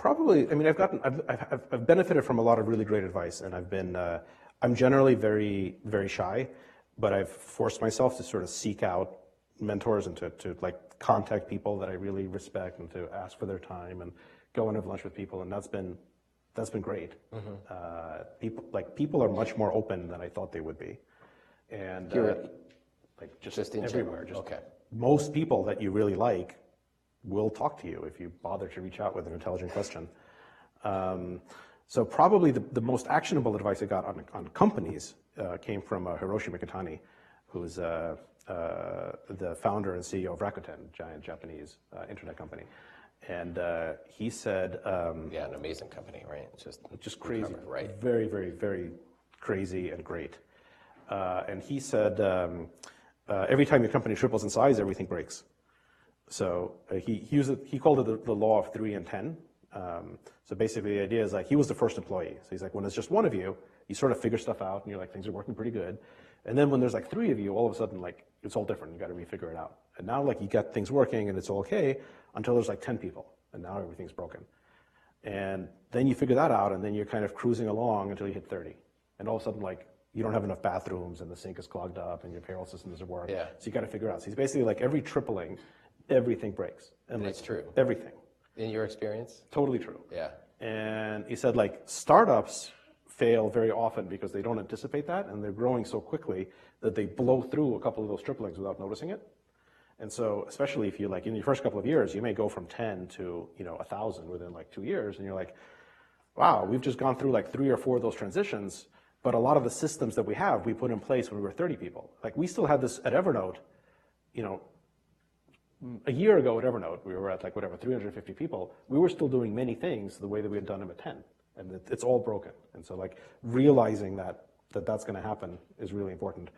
Probably, I mean, I've benefited from a lot of really great advice, and I'm generally very, very shy, but I've forced myself to sort of seek out mentors and to like contact people that I really respect and to ask for their time and go and have lunch with people, and that's been great. People are much more open than I thought they would be, and like just everywhere. Just okay. Most people that you really like will talk to you if you bother to reach out with an intelligent question. So probably the most actionable advice I got on companies came from Hiroshi Mikitani, who's the founder and CEO of Rakuten, giant Japanese internet company. And he said... yeah, an amazing company, right? Just crazy, right? Very, very, very crazy and great. And he said, every time your company triples in size, everything breaks. So he called it the law of 3 and 10. So basically the idea is like he was the first employee. So he's like, when it's just one of you, you sort of figure stuff out and you're like, things are working pretty good. And then when there's like 3 of you, all of a sudden like it's all different. You got to refigure it out. And now like you got things working and it's all okay until there's like 10 people and now everything's broken. And then you figure that out and then you're kind of cruising along until you hit 30. And all of a sudden like you don't have enough bathrooms and the sink is clogged up and your payroll system doesn't work. Yeah. So you got to figure out. So he's basically like every tripling, everything breaks. And it's true. Everything. In your experience? Totally true. Yeah. And he said like startups fail very often because they don't anticipate that and they're growing so quickly that they blow through a couple of those triplings without noticing it. And so especially if you like in your first couple of years, you may go from 10 to 1,000 within like 2 years and you're like, wow, we've just gone through like 3 or 4 of those transitions, but a lot of the systems that we put in place when we were 30 people. Like we still had this at Evernote, a year ago at Evernote, we were at like 350 people. We were still doing many things the way that we had done them at 10, and it's all broken. And so like realizing that's going to happen is really important.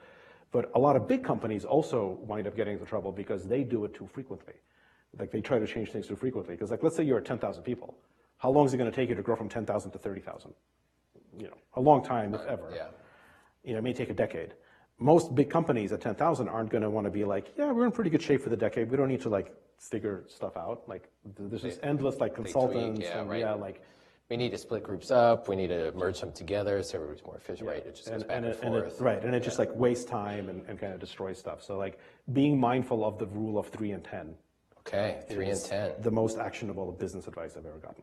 But a lot of big companies also wind up getting into trouble because they do it too frequently. Like they try to change things too frequently. Because like let's say you're at 10,000 people, how long is it going to take you to grow from 10,000 to 30,000? A long time, if ever. Yeah. It may take a decade. Most big companies at 10,000 aren't going to want to be like, yeah, we're in pretty good shape for the decade. We don't need to like figure stuff out. Like there's this endless like consultants. Tweak, and, right. like we need to split groups up. We need to merge them together so everybody's more efficient. Right. It just goes back and forth. And it just like wastes time and kind of destroys stuff. So like being mindful of the rule of 3 and 10. Okay, 3 and 10. The most actionable business advice I've ever gotten.